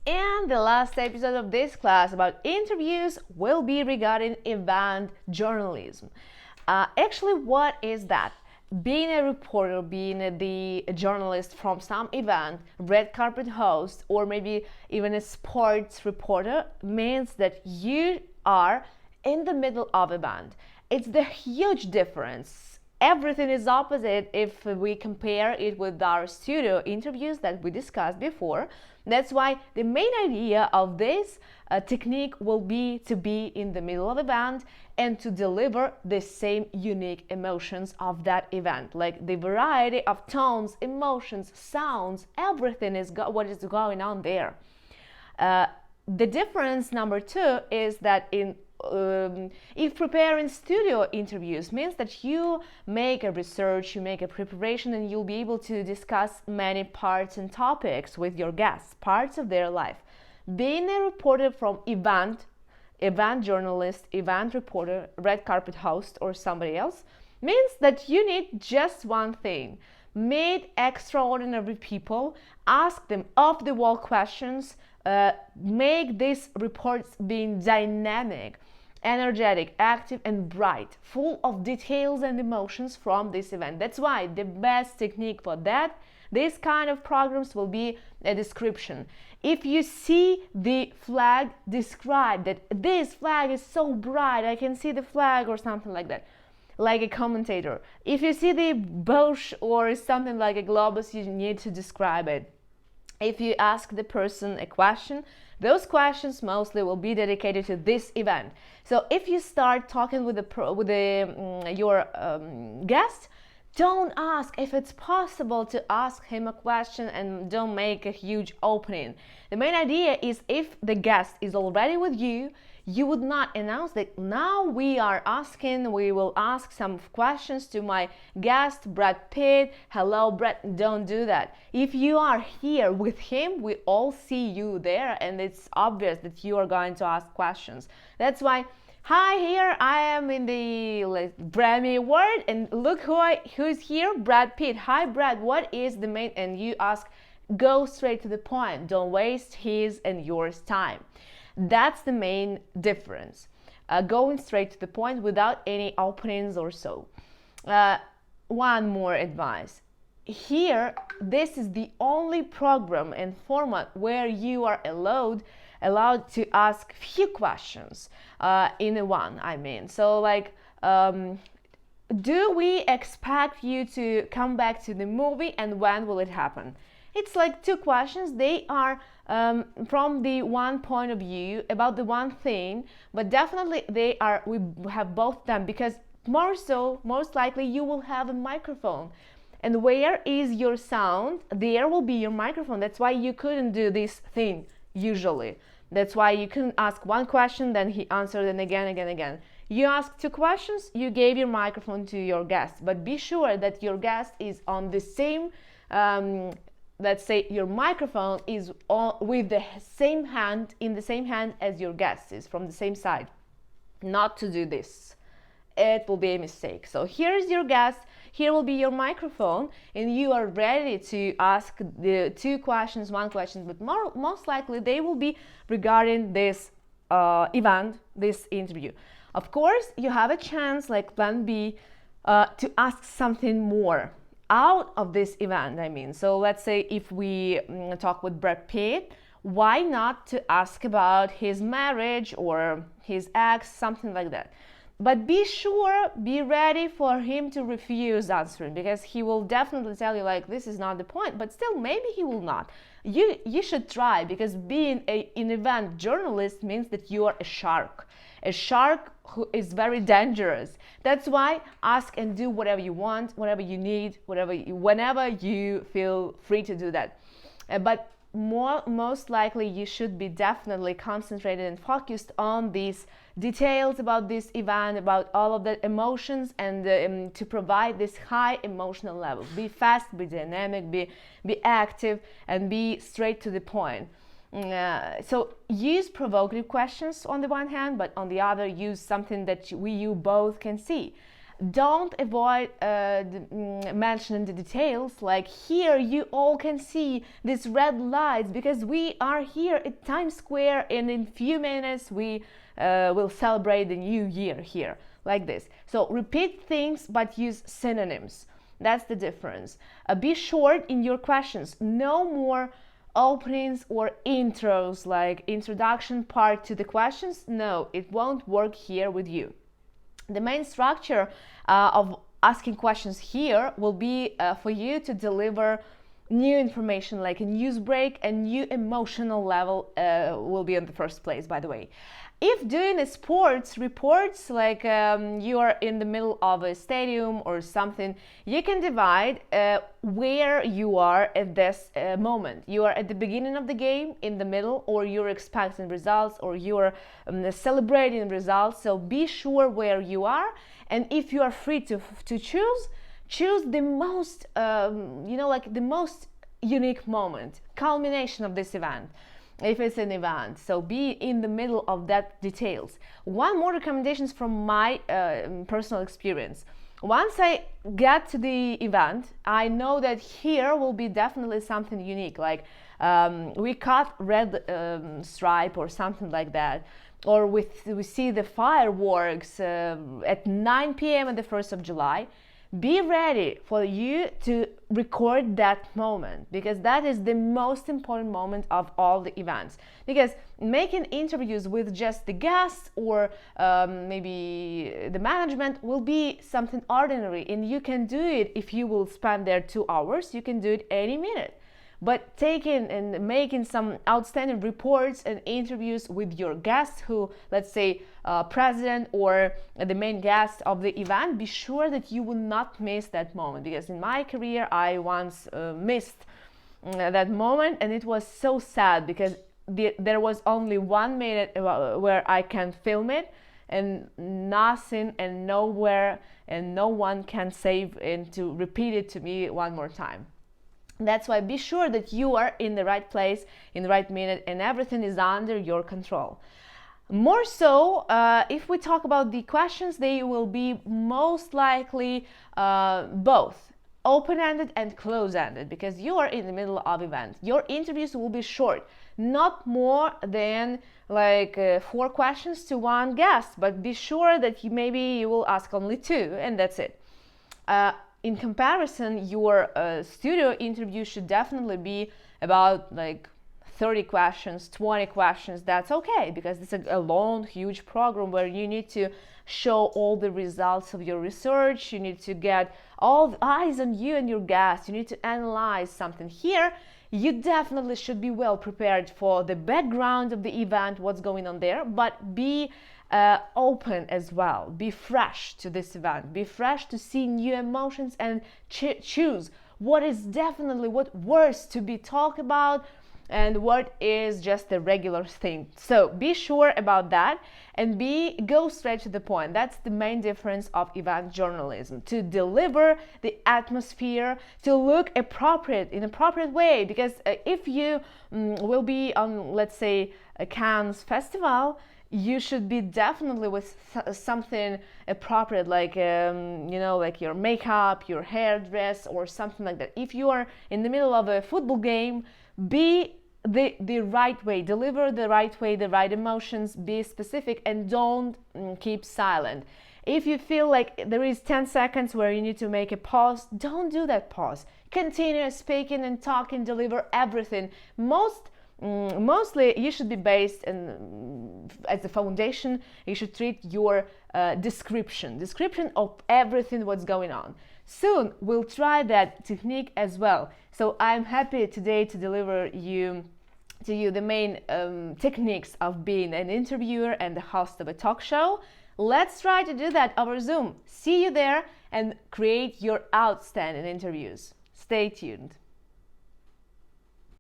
And the last episode of this class about interviews will be regarding event journalism. Actually, what is that? Being a reporter, being the journalist from some event, red carpet host, or maybe even a sports reporter means that you are in the middle of a band. It's the huge difference. Everything is opposite if we compare it with our studio interviews that we discussed before. That's why the main idea of this technique will be to be in the middle of a band and to deliver the same unique emotions of that event. Like the variety of tones, emotions, sounds, everything is what is going on there. The difference number two is that if preparing studio interviews means that you make a research, you make a preparation, and you'll be able to discuss many parts and topics with your guests, parts of their life. Being a reporter from event journalist, event reporter, red carpet host, or somebody else means that you need just one thing. Meet extraordinary people, ask them off-the-wall questions, make these reports being dynamic, energetic, active, and bright, full of details and emotions from this event. That's why the best technique for that, this kind of programs will be a description. If you see the flag, describe that this flag is so bright, I can see the flag, or something like that, like a commentator. If you see the Bosch or something like a Globus, you need to describe it. If you ask the person a question, those questions mostly will be dedicated to this event. So if you start talking with your guest, don't ask if it's possible to ask him a question, and don't make a huge opening. The main idea is if the guest is already with you, you would not announce that now we will ask some questions to my guest, Brad Pitt. Hello, Brad. Don't do that. If you are here with him, we all see you there, and it's obvious that you are going to ask questions. That's why, hi, here I am in the Grammy Award, and look who's here, Brad Pitt. Hi, Brad, what is the main, and you ask, go straight to the point. Don't waste his and yours time. That's the main difference. Going straight to the point without any openings or so. One more advice. Here, this is the only program and format where you are allowed to ask few questions in a one, I mean. So like, do we expect you to come back to the movie, and when will it happen? It's like two questions. They are from the one point of view about the one thing, but definitely we have both them, because most likely you will have a microphone. And where is your sound, there will be your microphone. That's why you couldn't do this thing usually. That's why you couldn't ask one question, then he answered, and again. You asked two questions, you gave your microphone to your guest, but be sure that your guest is on the same let's say your microphone is with the same hand, in the same hand as your guest is, from the same side. Not to do this. It will be a mistake. So here is your guest, here will be your microphone, and you are ready to ask the two questions, one question, but most likely they will be regarding this event, this interview. Of course, you have a chance, like plan B, to ask something more out of this event, I mean. So let's say if we talk with Brad Pitt, why not to ask about his marriage or his ex, something like that. But be ready for him to refuse answering, because he will definitely tell you like, this is not the point, but still maybe he will not. You should try, because being an event journalist means that you are a shark who is very dangerous. That's why ask and do whatever you want, whatever you need, whenever you feel free to do that. But most likely you should be definitely concentrated and focused on these details about this event, about all of the emotions, and to provide this high emotional level. Be fast, be dynamic, be active, and be straight to the point. So use provocative questions on the one hand, but on the other use something that you both can see. Don't avoid mentioning the details, like here you all can see these red lights because we are here at Times Square and in few minutes we will celebrate the new year here, like this. So repeat things but use synonyms. That's the difference. Be short in your questions. No more openings or intros, like introduction part to the questions. No, it won't work here with you. The main structure of asking questions here will be for you to deliver new information, like a news break, and new emotional level will be in the first place, by the way. If doing a sports reports, like you are in the middle of a stadium or something, you can divide where you are at this moment. You are at the beginning of the game, in the middle, or you're expecting results, or you're celebrating results. So be sure where you are, and if you are free to choose the most, like the most unique moment, culmination of this event, if it's an event. So be in the middle of that details. One more recommendations from my personal experience. Once I get to the event, I know that here will be definitely something unique, like we cut red stripe or something like that, or we see the fireworks at 9 p.m. on the 1st of July. Be ready for you to record that moment, because that is the most important moment of all the events. Because making interviews with just the guests or maybe the management will be something ordinary, and you can do it if you will spend there 2 hours. You can do it any minute. But taking and making some outstanding reports and interviews with your guests, who, let's say, president or the main guest of the event, be sure that you will not miss that moment. Because in my career, I once missed that moment, and it was so sad because there was only 1 minute where I can film it, and nothing and nowhere, and no one can save and to repeat it to me one more time. That's why be sure that you are in the right place, in the right minute, and everything is under your control. More so, if we talk about the questions, they will be most likely both open-ended and close-ended, because you are in the middle of event. Your interviews will be short, not more than like 4 questions to one guest, but be sure that maybe you will ask only 2, and that's it. In comparison, your studio interview should definitely be about like 30 questions, 20 questions. That's okay, because it's a long, huge program where you need to show all the results of your research. You need to get all the eyes on you and your guests. You need to analyze something. Here, you definitely should be well prepared for the background of the event, what's going on there, but be open as well. Be fresh to this event. Be fresh to see new emotions and choose what is definitely what worth to be talked about and what is just a regular thing. So be sure about that and go straight to the point. That's the main difference of event journalism, to deliver the atmosphere, to look appropriate in appropriate way. Because if you will be on, let's say, a Cannes festival, you should be definitely with something appropriate, like like your makeup, your hair, dress, or something like that. If you are in the middle of a football game, be the right way, deliver the right way, the right emotions, be specific, and don't keep silent. If you feel like there is 10 seconds where you need to make a pause, don't do that pause. Continue speaking and talking, deliver everything. Mostly you should be based as a foundation. You should treat your description of everything what's going on. Soon we'll try that technique as well. So I'm happy today to deliver to you the main techniques of being an interviewer and the host of a talk show. Let's try to do that over Zoom. See you there and create your outstanding interviews. Stay tuned.